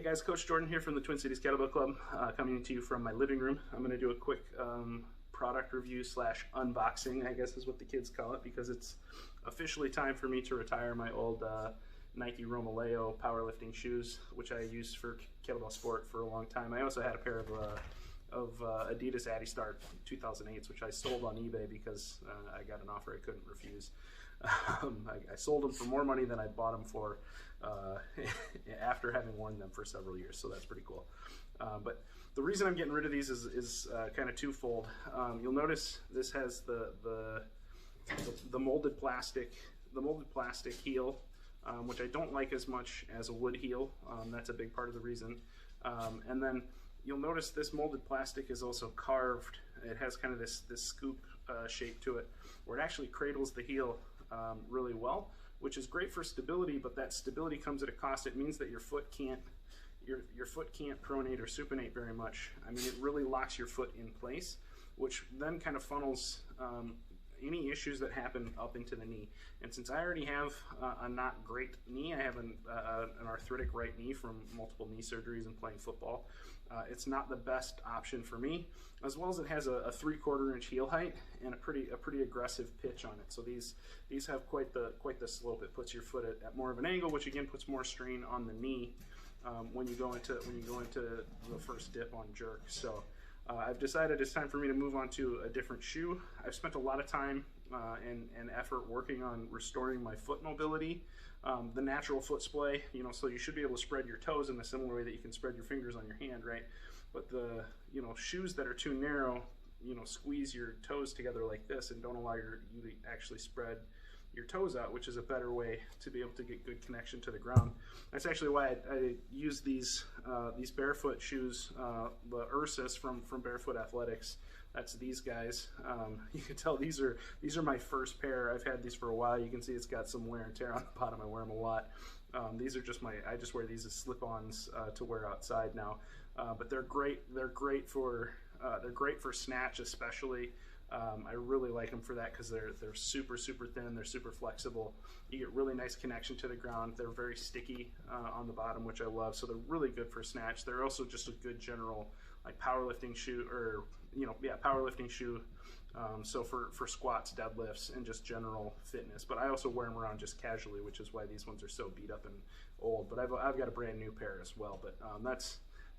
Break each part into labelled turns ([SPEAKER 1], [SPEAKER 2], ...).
[SPEAKER 1] guys, Coach Jordan here from the Twin Cities Kettlebell Club, coming to you from my living room. I'm going to do a quick product review slash unboxing, I guess is what the kids call it, because it's officially time for me to retire my old Nike Romaleo powerlifting shoes, which I used for kettlebell sport for a long time. I also had a pair of Adidas Adistar 2008s, which I sold on eBay because I got an offer I couldn't refuse. I sold them for more money than I bought them for after having worn them for several years, so that's pretty cool. But the reason I'm getting rid of these is kind of twofold. You'll notice this has the molded plastic heel, which I don't like as much as a wood heel. That's a big part of the reason. And then you'll notice this molded plastic is also carved. It has kind of this scoop shape to it, where it actually cradles the heel really well, which is great for stability, but that stability comes at a cost. It means that your foot can't pronate or supinate very much. I mean, it really locks your foot in place, which then kind of funnels any issues that happen up into the knee. And since I already have a not great knee, I have an arthritic right knee from multiple knee surgeries and playing football, it's not the best option for me, as well as it has a 3/4 inch heel height and a pretty aggressive pitch on it. So these have quite the slope. It puts your foot at more of an angle, which again puts more strain on the knee when you go into the first dip on jerk. So I've decided it's time for me to move on to a different shoe. I've spent a lot of time and effort working on restoring my foot mobility, the natural foot splay, so you should be able to spread your toes in a similar way that you can spread your fingers on your hand, right? But the shoes that are too narrow, squeeze your toes together like this and don't allow you to actually spread your toes out, which is a better way to be able to get good connection to the ground. That's actually why I use these barefoot shoes, the Ursus from Bearfoot Athletics. That's these guys. You can tell these are my first pair. I've had these for a while. You can see it's got some wear and tear on the bottom. I wear them a lot. These are just I just wear these as slip-ons to wear outside now. But they're great. They're great for snatch, especially. I really like them for that because they're super thin, they're super flexible. You get really nice connection to the ground. They're very sticky on the bottom, which I love, so they're really good for snatch. They're also just a good general powerlifting shoe, or powerlifting shoe. So for squats, deadlifts, and just general fitness. But I also wear them around just casually, which is why these ones are so beat up and old. But I've got a brand new pair as well. But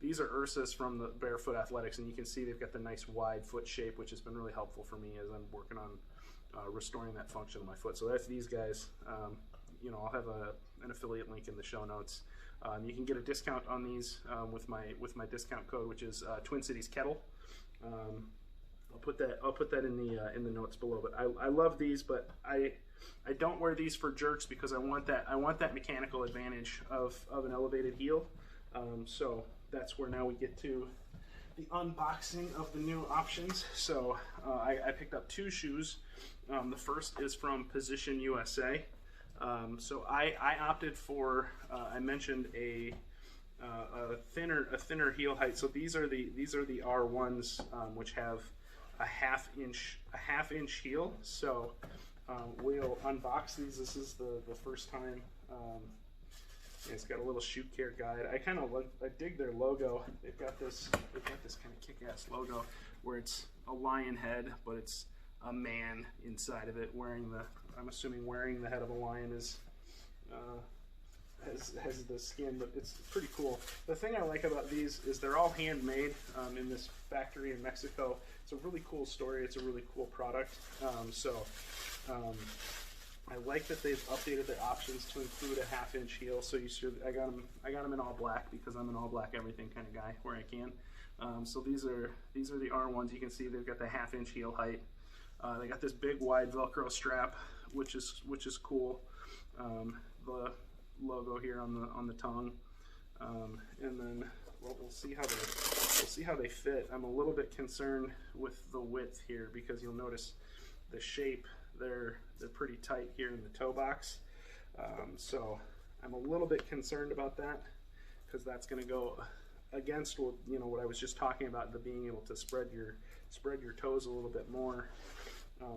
[SPEAKER 1] these are Ursus from the Bearfoot Athletics, and you can see they've got the nice wide foot shape, which has been really helpful for me as I'm working on restoring that function of my foot. So that's these guys. I'll have an affiliate link in the show notes. You can get a discount on these with my discount code, which is Twin Cities Kettle. I'll put that in the notes below. But I love these, but I don't wear these for jerks because I want that mechanical advantage of an elevated heel. So that's where now we get to the unboxing of the new options. So I picked up two shoes. The first is from Position USA. So I opted for I mentioned a thinner heel height. So these are the R1s, which have a half inch heel. So we'll unbox these. This is the first time. It's got a little shoot care guide. I dig their logo. They've got this kind of kick-ass logo where it's a lion head, but it's a man inside of it I'm assuming wearing the head of a lion has the skin, but it's pretty cool. The thing I like about these is they're all handmade in this factory in Mexico. It's a really cool story. It's a really cool product. I like that they've updated their options to include a half-inch heel. So I got them in all black because I'm an all black everything kind of guy where I can. So these are the R1s. You can see they've got the half-inch heel height. They got this big wide Velcro strap, which is cool. The logo here on the tongue, and then we'll see how they fit. I'm a little bit concerned with the width here because you'll notice the shape. They're pretty tight here in the toe box, so I'm a little bit concerned about that because that's going to go against what I was just talking about, the being able to spread your toes a little bit more.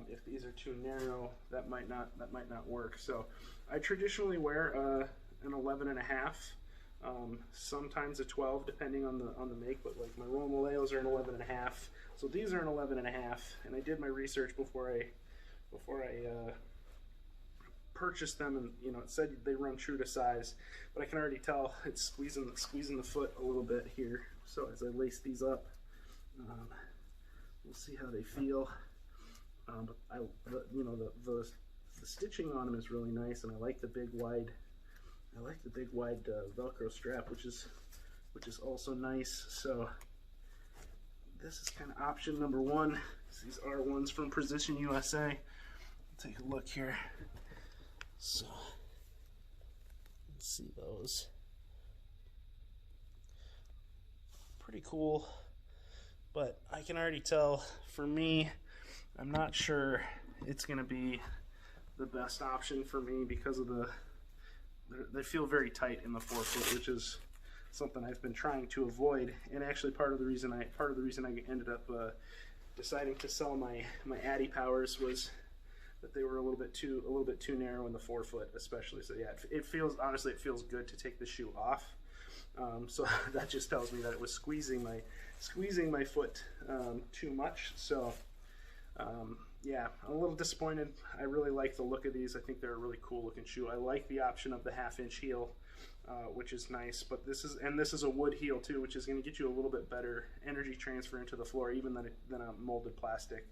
[SPEAKER 1] If these are too narrow, that might not work. So I traditionally wear an 11.5 sometimes a 12 depending on the make, but like my Romaleos are an 11.5, so these are an 11.5, and I did my research before I purchased them, and you know, it said they run true to size, but I can already tell it's squeezing the foot a little bit here. So as I lace these up, we'll see how they feel. But you know, the stitching on them is really nice, and I like the big wide Velcro strap, which is also nice. So this is kind of option number one. These are ones from Precision USA. Take a look here. So let's see those. Pretty cool, but I can already tell for me, I'm not sure it's going to be the best option for me because of they feel very tight in the forefoot, which is something I've been trying to avoid. And actually part of the reason I ended up deciding to sell my Addy Powers was that they were a little bit too narrow in the forefoot, especially. So yeah, honestly it feels good to take the shoe off. So that just tells me that it was squeezing my foot too much. So yeah, I'm a little disappointed. I really like the look of these. I think they're a really cool looking shoe. I like the option of the 1/2-inch heel, which is nice. But this is a wood heel too, which is going to get you a little bit better energy transfer into the floor, even than a molded plastic.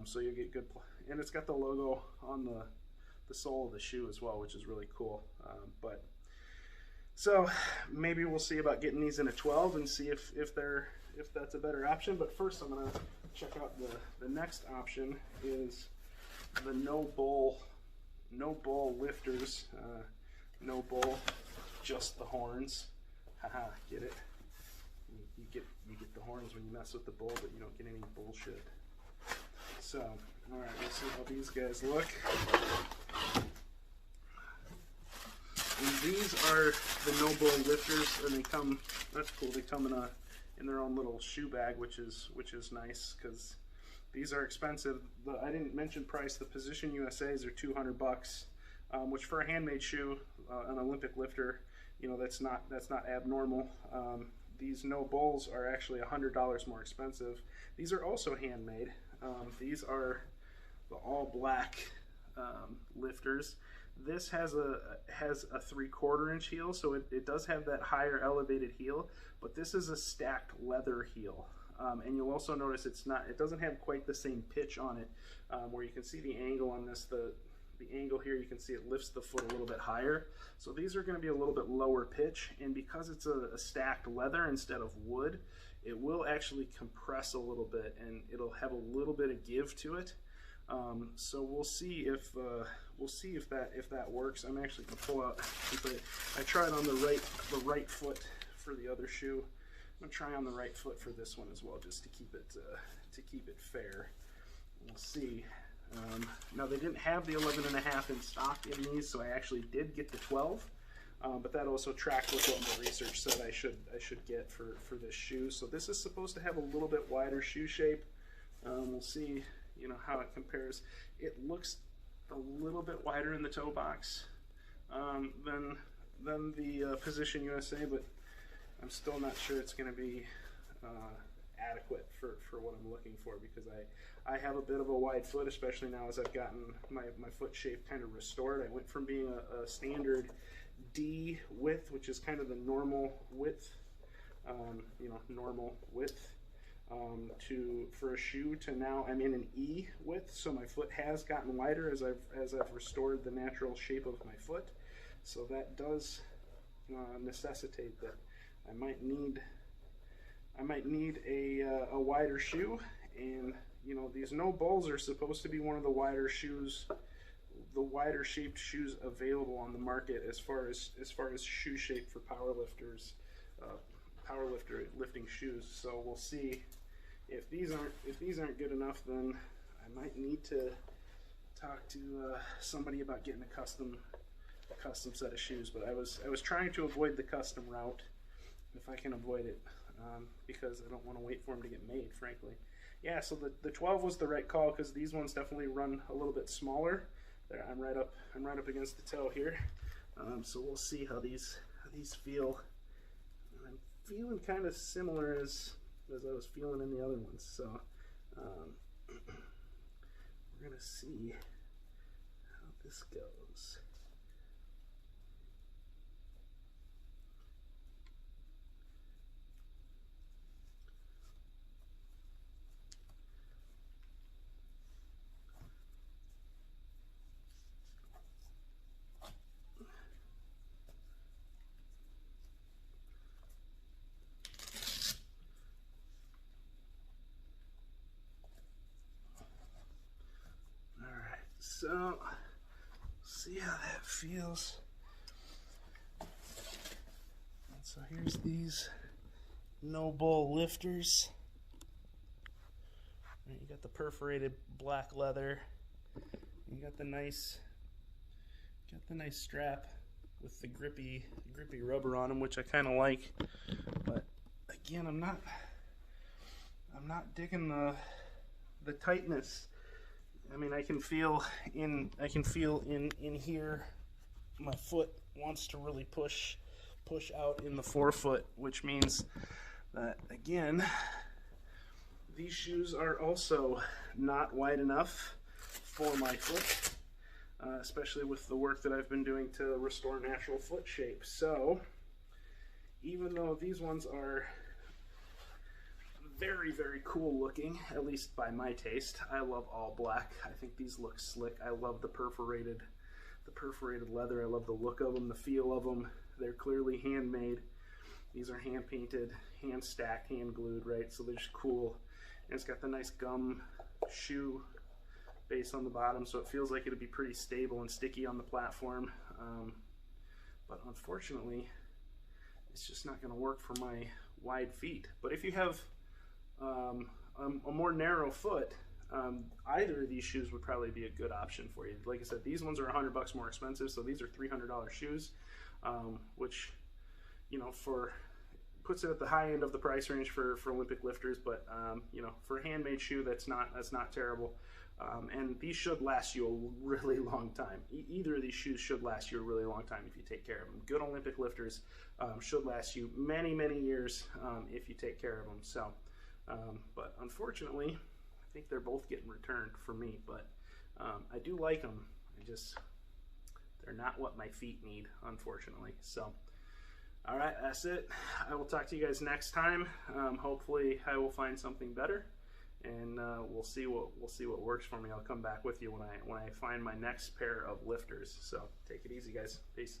[SPEAKER 1] So you get good, and it's got the logo on the sole of the shoe as well, which is really cool. So maybe we'll see about getting these in a 12 and see if that's a better option. But first, I'm gonna check out the next option is the NoBull lifters. NoBull, just the horns. Haha, get it? You get the horns when you mess with the bull, but you don't get any bullshit. So, all right, let's see how these guys look. And these are the NoBull lifters, and they come. That's cool. They come in their own little shoe bag, which is nice because these are expensive. I didn't mention price. The Precision USA's are $200, which for a handmade shoe, an Olympic lifter, you know, that's not abnormal. These NoBulls are actually $100 more expensive. These are also handmade. These are the all black lifters. This has a 3/4 inch heel, so it does have that higher elevated heel, but this is a stacked leather heel. And you'll also notice it doesn't have quite the same pitch on it, where you can see the angle on this, the angle here, you can see it lifts the foot a little bit higher. So these are going to be a little bit lower pitch, and because it's a stacked leather instead of wood, it will actually compress a little bit, and it'll have a little bit of give to it. So we'll see if that works. I'm actually going to pull out. I tried on the right foot for the other shoe. I'm going to try on the right foot for this one as well, just to keep it fair. We'll see. Now they didn't have the 11.5 in stock in these, so I actually did get the 12. But that also tracked with what my research said I should get for this shoe. So this is supposed to have a little bit wider shoe shape. We'll see, you know, how it compares. It looks a little bit wider in the toe box than the Precision USA, but I'm still not sure it's going to be adequate for what I'm looking for, because I have a bit of a wide foot, especially now as I've gotten my foot shape kind of restored. I went from being a standard D width, which is kind of the normal width, for a shoe, to now I'm in an E width, so my foot has gotten wider as I've restored the natural shape of my foot. So that does necessitate that I might need a wider shoe. And you know, these NoBulls are supposed to be one of the wider shaped shoes available on the market as far as shoe shape for powerlifters, lifting shoes. So we'll see if these aren't good enough. Then I might need to talk to somebody about getting a custom set of shoes. But I was trying to avoid the custom route if I can avoid it, because I don't want to wait for them to get made, frankly. Yeah, so the 12 was the right call, because these ones definitely run a little bit smaller. There, I'm right up against the toe here. So we'll see how these these feel. I'm feeling kind of similar as I was feeling in the other ones. So we're gonna see how this goes. So, see how that feels. And so here's these NoBull lifters. You got the perforated black leather. You got the nice strap with the grippy rubber on them, which I kind of like. But again, I'm not digging the tightness. I mean, I can feel in here, my foot wants to really push out in the forefoot, which means that, again, these shoes are also not wide enough for my foot, especially with the work that I've been doing to restore natural foot shape. So, even though these ones are very, very cool looking, at least by my taste. I love all black. I think these look slick. I love the perforated leather. I love the look of them, the feel of them. They're clearly handmade. These are hand painted, hand stacked, hand glued, right? So they're just cool. And it's got the nice gum shoe base on the bottom, so it feels like it'll be pretty stable and sticky on the platform. But unfortunately, it's just not going to work for my wide feet. But if you have a more narrow foot, either of these shoes would probably be a good option for you. Like I said, these ones are $100 more expensive, so these are $300 shoes, which, you know, puts it at the high end of the price range for Olympic lifters. But you know, for a handmade shoe, that's not terrible. And these should last you a really long time. Either of these shoes should last you a really long time if you take care of them. Good Olympic lifters should last you many, many years if you take care of them. So. But unfortunately, I think they're both getting returned for me, but I do like them. They're not what my feet need, unfortunately. So, all right, that's it. I will talk to you guys next time. Hopefully I will find something better, and we'll see what works for me. I'll come back with you when I find my next pair of lifters. So take it easy, guys. Peace.